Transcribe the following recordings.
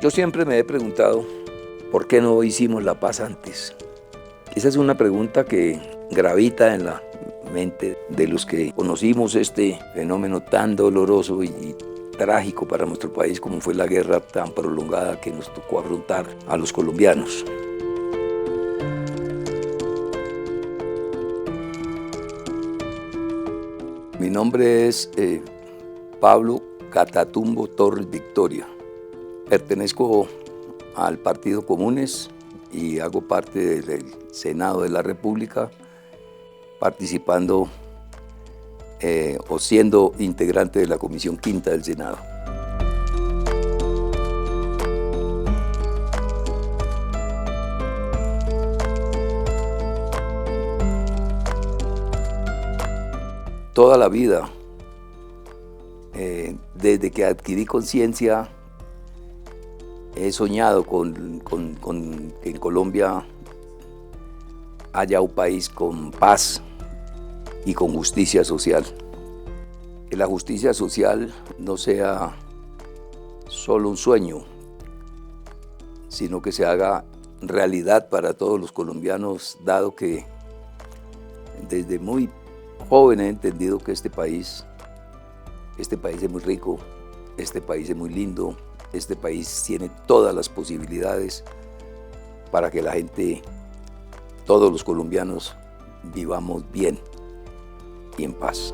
Yo siempre me he preguntado, ¿por qué no hicimos la paz antes? Esa es una pregunta que gravita en la mente de los que conocimos este fenómeno tan doloroso y trágico para nuestro país como fue la guerra tan prolongada que nos tocó afrontar a los colombianos. Mi nombre es Pablo Catatumbo Torres Victoria. Pertenezco al Partido Comunes y hago parte del Senado de la República, participando o siendo integrante de la Comisión Quinta del Senado. Toda la vida, desde que adquirí conciencia, he soñado con que en Colombia haya un país con paz y con justicia social. Que la justicia social no sea solo un sueño, sino que se haga realidad para todos los colombianos, dado que desde muy joven he entendido que este país es muy rico, este país es muy lindo, este país tiene todas las posibilidades para que la gente, todos los colombianos, vivamos bien y en paz.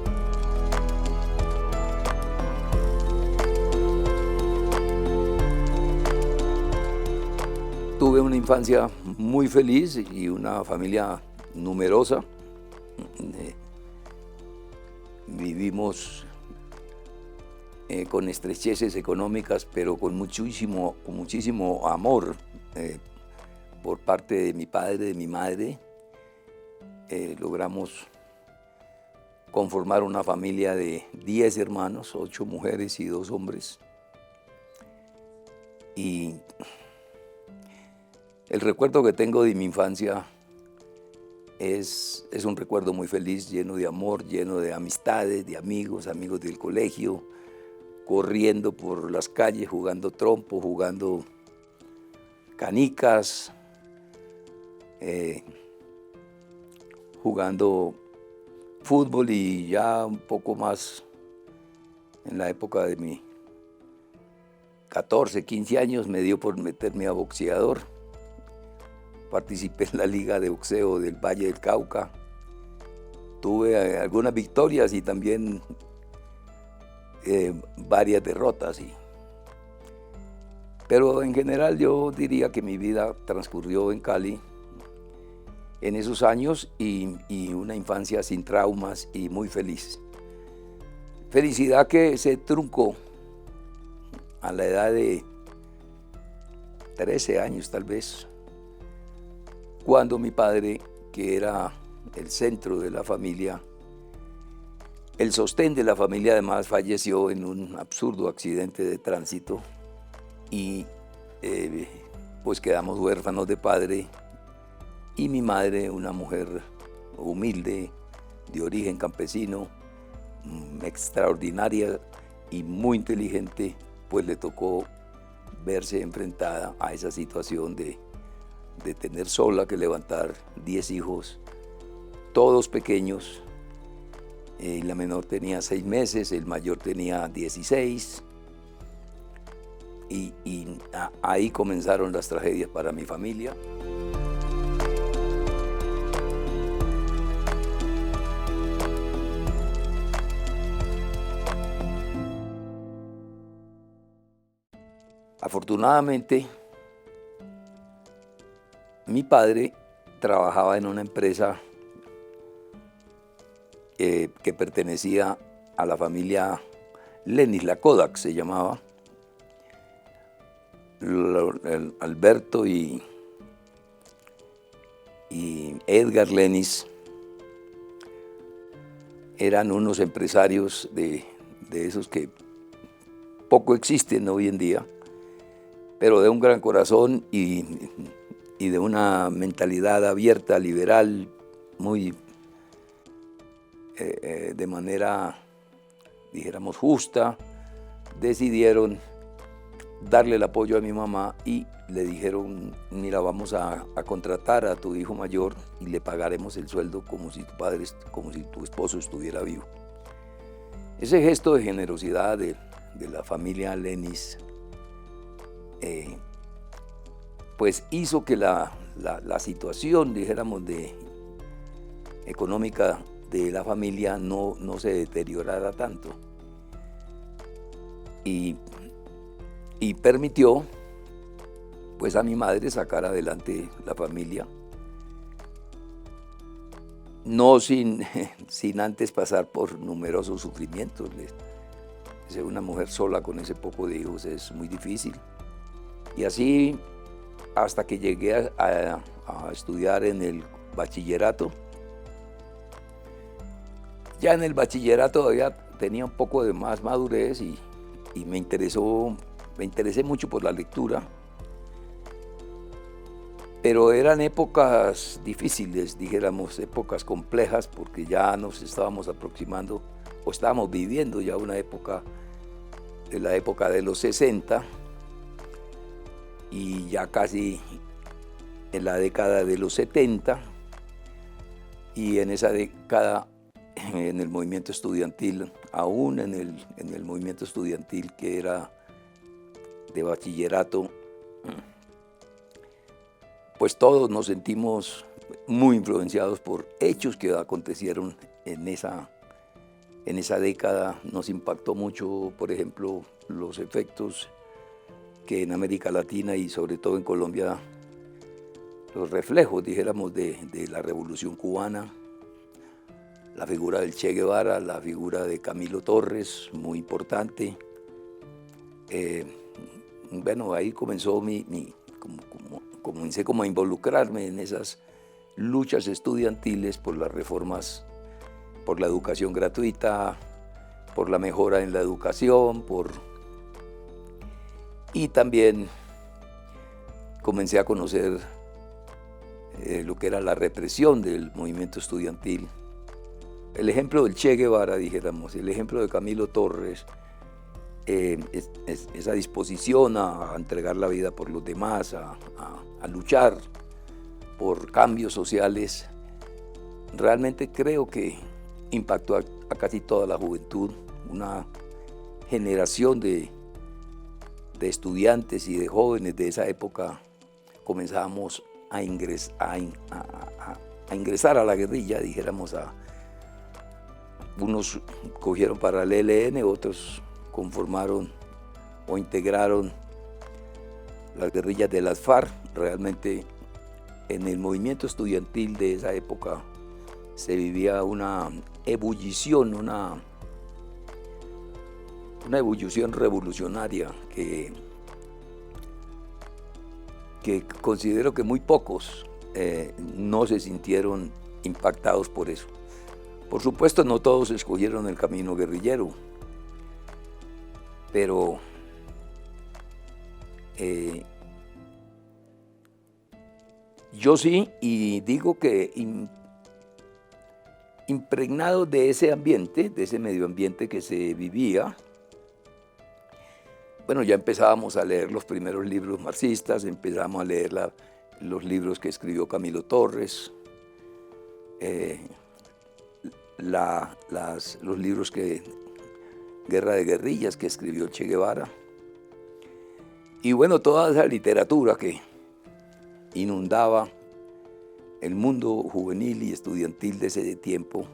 Tuve una infancia muy feliz y una familia numerosa. Vivimos con estrecheces económicas, pero con muchísimo amor por parte de mi padre, de mi madre. Logramos conformar una familia de 10 hermanos, 8 mujeres y 2 hombres. Y el recuerdo que tengo de mi infancia es un recuerdo muy feliz, lleno de amor, lleno de amistades, de amigos del colegio, corriendo por las calles, jugando trompo, jugando canicas, jugando fútbol, y ya un poco más en la época de mis 14, 15 años me dio por meterme a boxeador. Participé en la Liga de Boxeo del Valle del Cauca. Tuve algunas victorias y también varias derrotas. Pero en general yo diría que mi vida transcurrió en Cali en esos años y una infancia sin traumas y muy feliz. Felicidad que se truncó a la edad de 13 años tal vez, cuando mi padre, que era el centro de la familia, el sostén de la familia, además falleció en un absurdo accidente de tránsito y pues quedamos huérfanos de padre, y mi madre, una mujer humilde, de origen campesino, extraordinaria y muy inteligente, pues le tocó verse enfrentada a esa situación de tener sola que levantar 10 hijos, todos pequeños. La menor tenía 6 meses, el mayor tenía 16, y ahí comenzaron las tragedias para mi familia. Afortunadamente, mi padre trabajaba en una empresa que pertenecía a la familia Lenis, la Kodak se llamaba. Alberto y Edgar Lenis eran unos empresarios de esos que poco existen hoy en día, pero de un gran corazón y de una mentalidad abierta, liberal, muy de manera, dijéramos, justa, decidieron darle el apoyo a mi mamá y le dijeron, mira, vamos a contratar a tu hijo mayor y le pagaremos el sueldo como si como si tu esposo estuviera vivo. Ese gesto de generosidad de la familia Lenis, pues hizo que la situación, dijéramos, económica de la familia no se deteriorara tanto. Y permitió pues a mi madre sacar adelante la familia, no sin antes pasar por numerosos sufrimientos. Ser una mujer sola con ese poco de hijos es muy difícil. Y así hasta que llegué a estudiar en el bachillerato. Ya en el bachillerato tenía un poco de más madurez y me interesé mucho por la lectura, pero eran épocas difíciles, dijéramos, épocas complejas, porque ya nos estábamos aproximando o estábamos viviendo ya una época, de la época de los 60 y ya casi en la década de los 70, y en esa década en el movimiento estudiantil, aún en el movimiento estudiantil que era de bachillerato, pues todos nos sentimos muy influenciados por hechos que acontecieron en esa década. Nos impactó mucho, por ejemplo, los efectos que en América Latina y sobre todo en Colombia, los reflejos, dijéramos, de la Revolución Cubana, la figura del Che Guevara, la figura de Camilo Torres, muy importante. Bueno, ahí comenzó comencé como a involucrarme en esas luchas estudiantiles por las reformas, por la educación gratuita, por la mejora en la educación, y también comencé a conocer lo que era la represión del movimiento estudiantil. El ejemplo del Che Guevara, dijéramos, el ejemplo de Camilo Torres, esa disposición a entregar la vida por los demás, a luchar por cambios sociales, realmente creo que impactó a casi toda la juventud, una generación de estudiantes y de jóvenes de esa época. Comenzamos a ingresar a la guerrilla, dijéramos, unos cogieron para el ELN, otros conformaron o integraron las guerrillas de las FARC. Realmente en el movimiento estudiantil de esa época se vivía una ebullición, una ebullición revolucionaria que considero que muy pocos no se sintieron impactados por eso. Por supuesto, no todos escogieron el camino guerrillero, pero yo sí, y digo que impregnado de ese ambiente, de ese medio ambiente que se vivía, bueno, ya empezábamos a leer los primeros libros marxistas, empezamos a leer los libros que escribió Camilo Torres, los libros Guerra de Guerrillas que escribió Che Guevara. Y bueno, toda esa literatura que inundaba el mundo juvenil y estudiantil de ese tiempo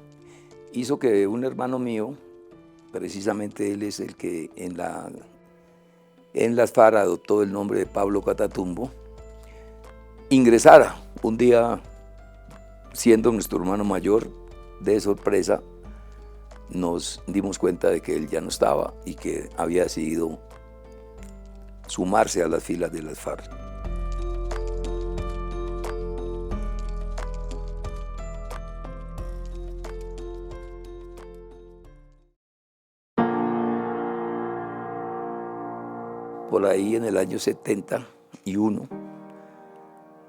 hizo que un hermano mío, precisamente él es el que en las FARC adoptó el nombre de Pablo Catatumbo, ingresara un día, siendo nuestro hermano mayor. De sorpresa nos dimos cuenta de que él ya no estaba y que había decidido sumarse a las filas de las FARC. Por ahí en el año 71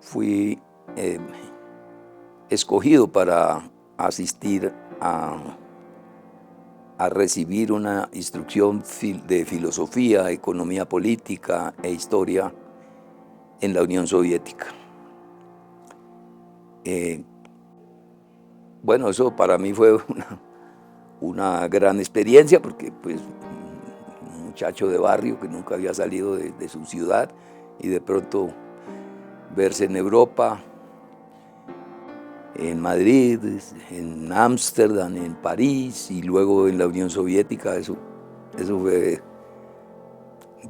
fui escogido para asistir a recibir una instrucción de filosofía, economía política e historia en la Unión Soviética. Bueno, eso para mí fue una gran experiencia porque pues un muchacho de barrio que nunca había salido de su ciudad y de pronto verse en Europa, en Madrid, en Ámsterdam, en París y luego en la Unión Soviética, eso fue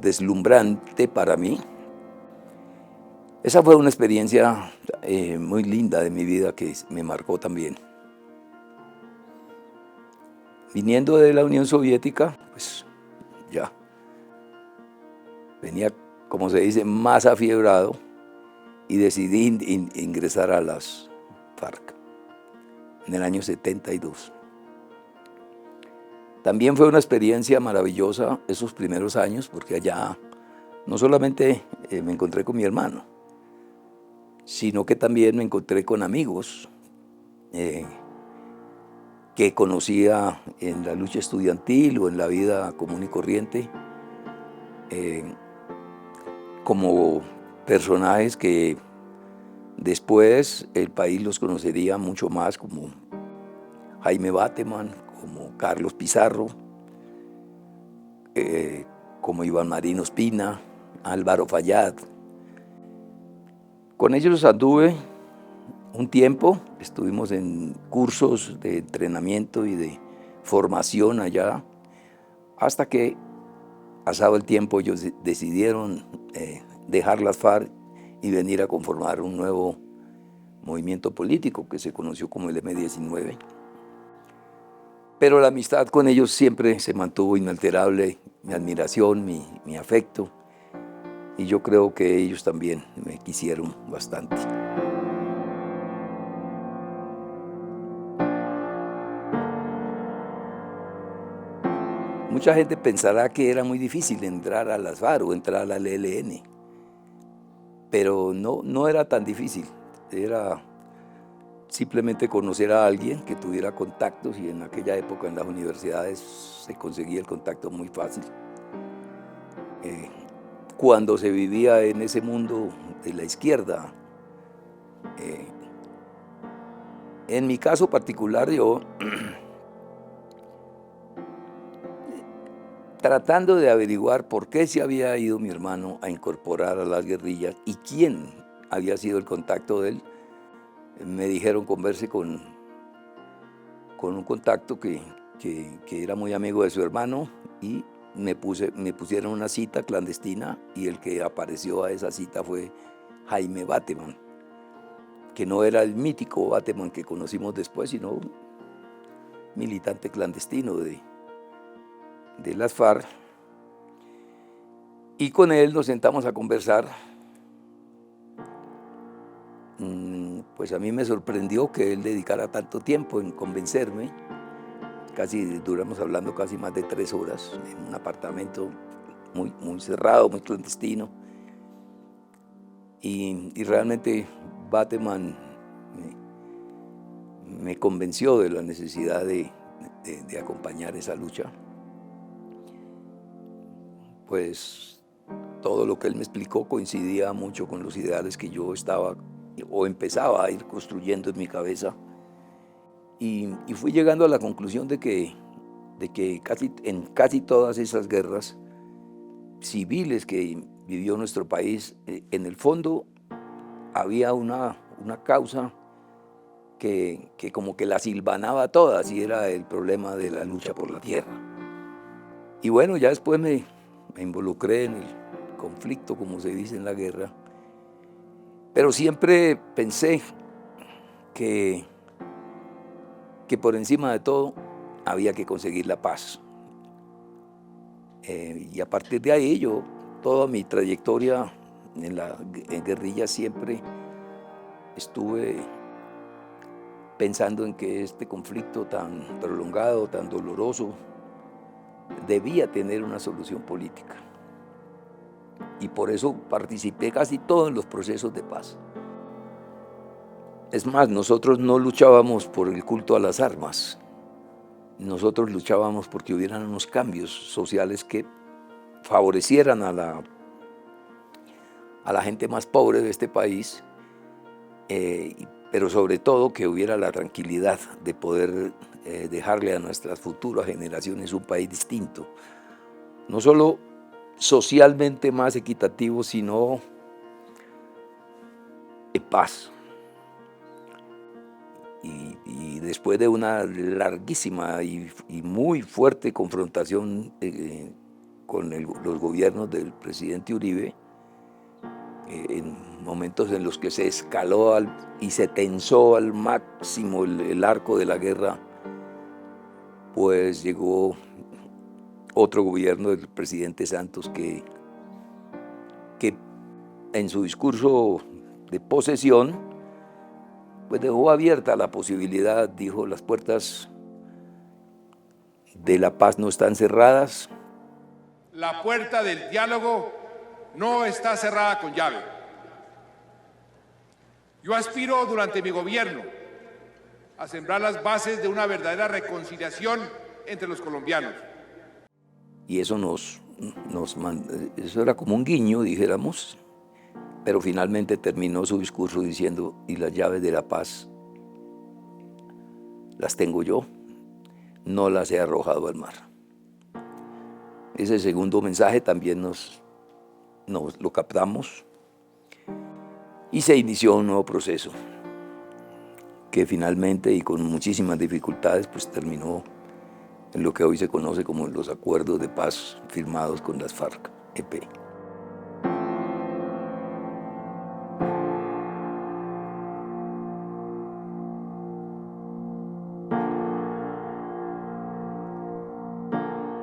deslumbrante para mí. Esa fue una experiencia muy linda de mi vida que me marcó también. Viniendo de la Unión Soviética, pues ya venía, como se dice, más afiebrado y decidí ingresar a las FARC en el año 72. También fue una experiencia maravillosa esos primeros años, porque allá no solamente me encontré con mi hermano, sino que también me encontré con amigos que conocía en la lucha estudiantil o en la vida común y corriente, como personajes que después el país los conocería mucho más, como Jaime Bateman, como Carlos Pizarro, como Iván Marín Ospina, Álvaro Fayad. Con ellos anduve un tiempo, estuvimos en cursos de entrenamiento y de formación allá, hasta que, pasado el tiempo, ellos decidieron dejar las FARC y venir a conformar un nuevo movimiento político que se conoció como el M-19. Pero la amistad con ellos siempre se mantuvo inalterable, mi admiración, mi afecto, y yo creo que ellos también me quisieron bastante. Mucha gente pensará que era muy difícil entrar a las FARC o entrar al ELN, pero no era tan difícil. Era simplemente conocer a alguien que tuviera contactos, y en aquella época en las universidades se conseguía el contacto muy fácil. Cuando se vivía en ese mundo de la izquierda, en mi caso particular, yo tratando de averiguar por qué se había ido mi hermano a incorporar a las guerrillas y quién había sido el contacto de él, me dijeron converse con un contacto que era muy amigo de su hermano, y me pusieron una cita clandestina, y el que apareció a esa cita fue Jaime Bateman, que no era el mítico Bateman que conocimos después, sino un militante clandestino de las FARC. Y con él nos sentamos a conversar. Pues a mí me sorprendió que él dedicara tanto tiempo en convencerme. Duramos hablando casi más de 3 horas en un apartamento muy, muy cerrado, muy clandestino. Y realmente Bateman me convenció de la necesidad de acompañar esa lucha. Pues todo lo que él me explicó coincidía mucho con los ideales que yo estaba o empezaba a ir construyendo en mi cabeza, y fui llegando a la conclusión de que en casi todas esas guerras civiles que vivió nuestro país, en el fondo había una causa que como que las hilvanaba todas, y era el problema de la lucha por la tierra. Y bueno, ya después me involucré en el conflicto, como se dice en la guerra, pero siempre pensé que por encima de todo había que conseguir la paz. Y a partir de ahí toda mi trayectoria en guerrilla siempre estuve pensando en que este conflicto tan prolongado, tan doloroso, debía tener una solución política. Y por eso participé casi todos los procesos de paz. Es más, nosotros no luchábamos por el culto a las armas, nosotros luchábamos porque hubieran unos cambios sociales que favorecieran a la gente más pobre de este país, pero sobre todo que hubiera la tranquilidad de poder dejarle a nuestras futuras generaciones un país distinto, no solo socialmente más equitativo, sino de paz. Y después de una larguísima y muy fuerte confrontación con los gobiernos del presidente Uribe, en momentos en los que se escaló y se tensó al máximo el arco de la guerra, pues llegó otro gobierno del presidente Santos que en su discurso de posesión pues dejó abierta la posibilidad, dijo: las puertas de la paz no están cerradas. La puerta del diálogo no está cerrada con llave. Yo aspiro durante mi gobierno a sembrar las bases de una verdadera reconciliación entre los colombianos. Y eso eso era como un guiño, dijéramos, pero finalmente terminó su discurso diciendo: y las llaves de la paz las tengo yo, no las he arrojado al mar. Ese segundo mensaje también nos lo captamos y se inició un nuevo proceso que finalmente y con muchísimas dificultades pues terminó en lo que hoy se conoce como los acuerdos de paz firmados con las FARC-EP.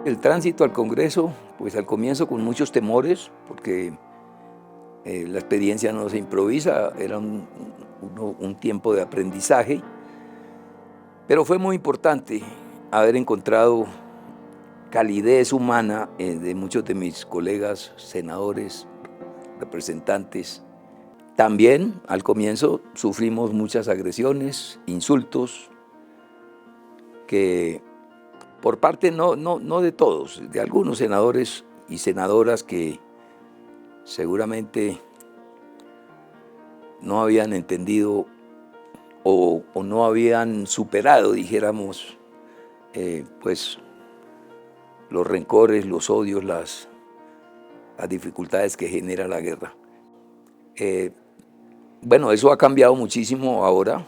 El tránsito al Congreso, pues al comienzo con muchos temores, porque la experiencia no se improvisa, era un tiempo de aprendizaje, pero fue muy importante haber encontrado calidez humana de muchos de mis colegas senadores, representantes. También al comienzo sufrimos muchas agresiones, insultos, que por parte no de todos, de algunos senadores y senadoras que seguramente no habían entendido o no habían superado, dijéramos, pues los rencores, los odios, las dificultades que genera la guerra. Bueno, eso ha cambiado muchísimo ahora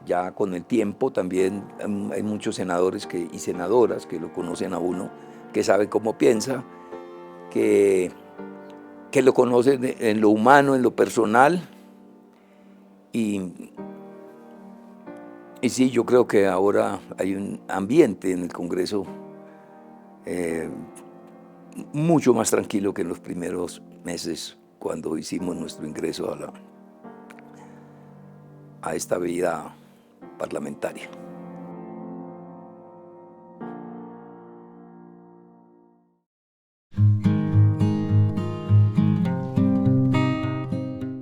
ya con el tiempo. También hay muchos senadores y senadoras que lo conocen a uno, que saben cómo piensa, que lo conocen en lo humano, en lo personal. Y sí, yo creo que ahora hay un ambiente en el Congreso mucho más tranquilo que en los primeros meses cuando hicimos nuestro ingreso a esta vida parlamentaria.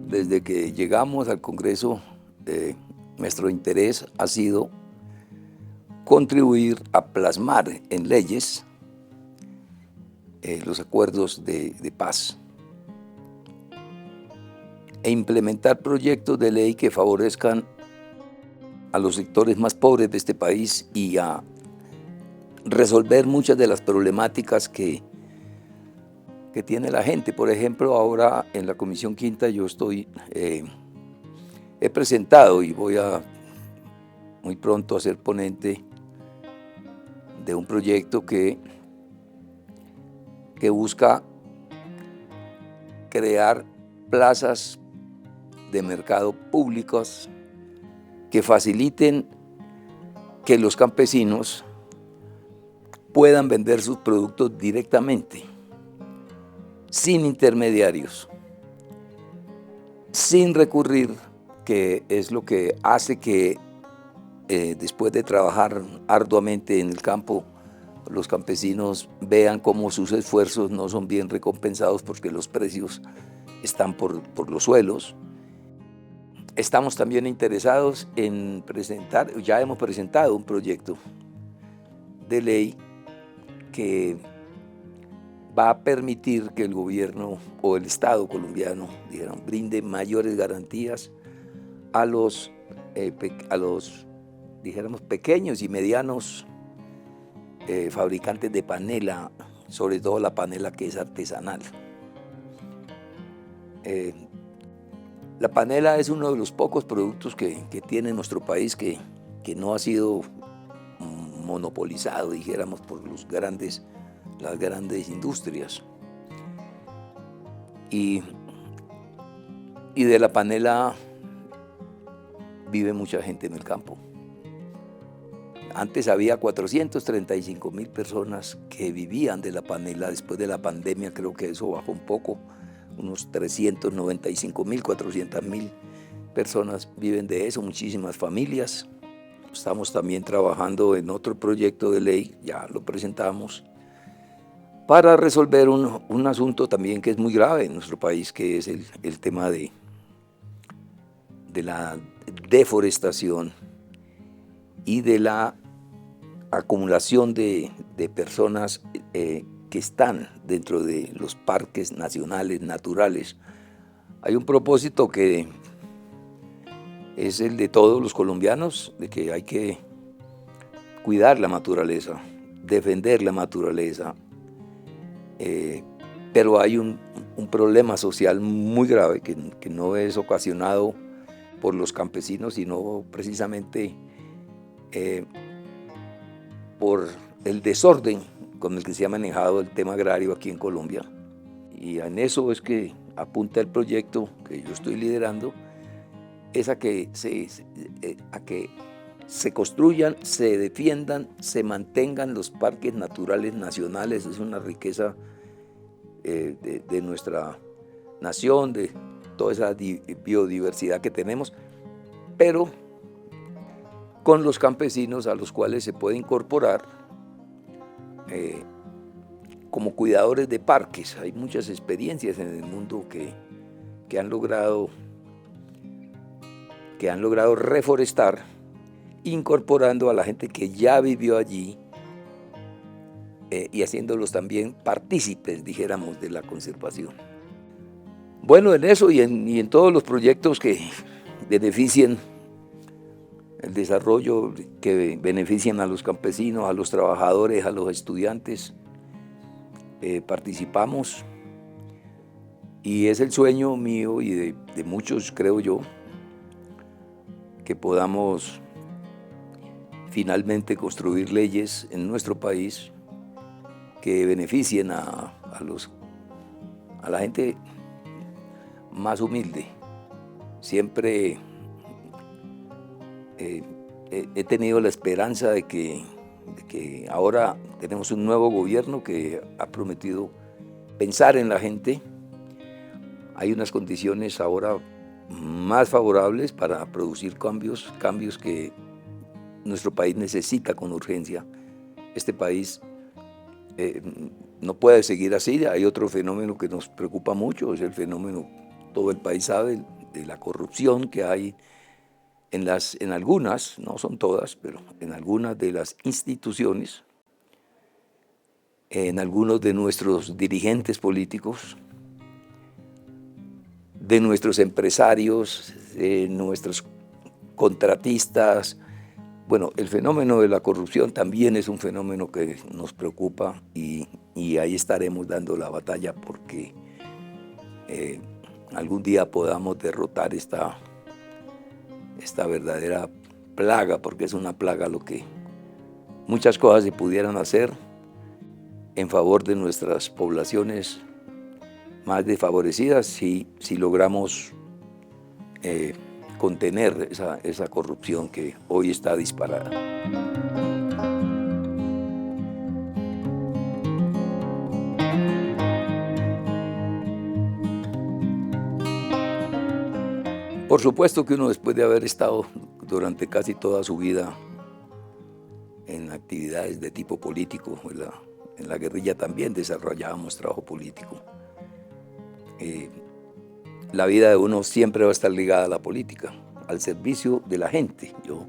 Desde que llegamos al Congreso, nuestro interés ha sido contribuir a plasmar en leyes los acuerdos de paz e implementar proyectos de ley que favorezcan a los sectores más pobres de este país y a resolver muchas de las problemáticas que tiene la gente. Por ejemplo, ahora en la Comisión Quinta yo he presentado y voy muy pronto a ser ponente de un proyecto que busca crear plazas de mercado públicas que faciliten que los campesinos puedan vender sus productos directamente, sin intermediarios, sin recurrir, que es lo que hace que después de trabajar arduamente en el campo, los campesinos vean cómo sus esfuerzos no son bien recompensados porque los precios están por los suelos. Estamos también interesados en ya hemos presentado un proyecto de ley que va a permitir que el gobierno o el Estado colombiano, brinde mayores garantías a los, pequeños y medianos fabricantes de panela, sobre todo la panela que es artesanal. La panela es uno de los pocos productos que tiene nuestro país que no ha sido monopolizado, por las grandes industrias. Y de la panela vive mucha gente en el campo. Antes había 435.000 personas que vivían de la panela. Después de la pandemia creo que eso bajó un poco, unos 395.000, 400.000 personas viven de eso, muchísimas familias. Estamos también trabajando en otro proyecto de ley, ya lo presentamos, para resolver un asunto también que es muy grave en nuestro país, que es el tema de la deforestación y de la acumulación de personas que están dentro de los parques nacionales, naturales. Hay un propósito que es el de todos los colombianos, de que hay que cuidar la naturaleza, defender la naturaleza, pero hay un problema social muy grave que no es ocasionado por los campesinos, sino precisamente por el desorden con el que se ha manejado el tema agrario aquí en Colombia. Y en eso es que apunta el proyecto que yo estoy liderando, es a que se construyan, se defiendan, se mantengan los parques naturales nacionales. Es una riqueza de nuestra nación, de toda esa biodiversidad que tenemos, pero con los campesinos a los cuales se puede incorporar como cuidadores de parques. Hay muchas experiencias en el mundo que han logrado reforestar, incorporando a la gente que ya vivió allí y haciéndolos también partícipes, de la conservación. Bueno, en eso y en todos los proyectos que beneficien el desarrollo, que benefician a los campesinos, a los trabajadores, a los estudiantes, participamos, y es el sueño mío y de muchos, creo yo, que podamos finalmente construir leyes en nuestro país que beneficien a la gente más humilde. Siempre he tenido la esperanza de que ahora tenemos un nuevo gobierno que ha prometido pensar en la gente. Hay unas condiciones ahora más favorables para producir cambios que nuestro país necesita con urgencia. Este país no puede seguir así. Hay otro fenómeno que nos preocupa mucho, es el fenómeno, todo el país sabe, de la corrupción que hay en algunas, no son todas, pero en algunas de las instituciones, en algunos de nuestros dirigentes políticos, de nuestros empresarios, de nuestros contratistas. Bueno, el fenómeno de la corrupción también es un fenómeno que nos preocupa, y ahí estaremos dando la batalla porque algún día podamos derrotar esta verdadera plaga, porque es una plaga. Lo que muchas cosas se pudieran hacer en favor de nuestras poblaciones más desfavorecidas si logramos contener esa corrupción que hoy está disparada. Por supuesto que uno, después de haber estado durante casi toda su vida en actividades de tipo político, en la guerrilla también desarrollábamos trabajo político. La vida de uno siempre va a estar ligada a la política, al servicio de la gente. Yo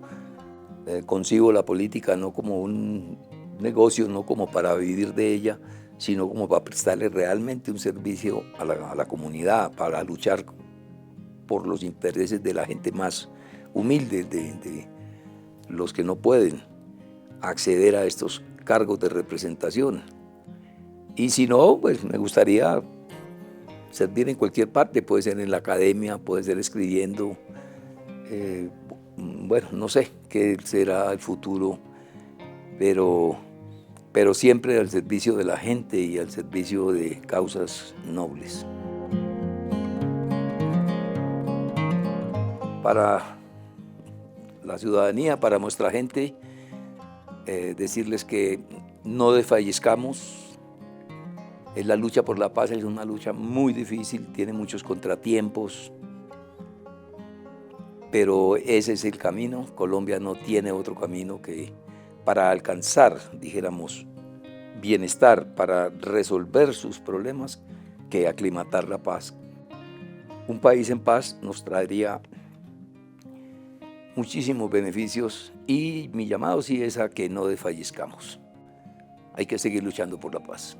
concibo la política no como un negocio, no como para vivir de ella, sino como para prestarle realmente un servicio a la comunidad, para luchar por los intereses de la gente más humilde, de los que no pueden acceder a estos cargos de representación. Y si no, pues me gustaría servir en cualquier parte, puede ser en la academia, puede ser escribiendo, bueno, no sé qué será el futuro, pero siempre al servicio de la gente y al servicio de causas nobles. Para la ciudadanía, para nuestra gente, decirles que no desfallezcamos. La lucha por la paz es una lucha muy difícil, tiene muchos contratiempos, pero ese es el camino. Colombia no tiene otro camino que para alcanzar, dijéramos, bienestar, para resolver sus problemas, que aclimatar la paz. Un país en paz nos traería muchísimos beneficios y mi llamado sí es a que no desfallezcamos. Hay que seguir luchando por la paz.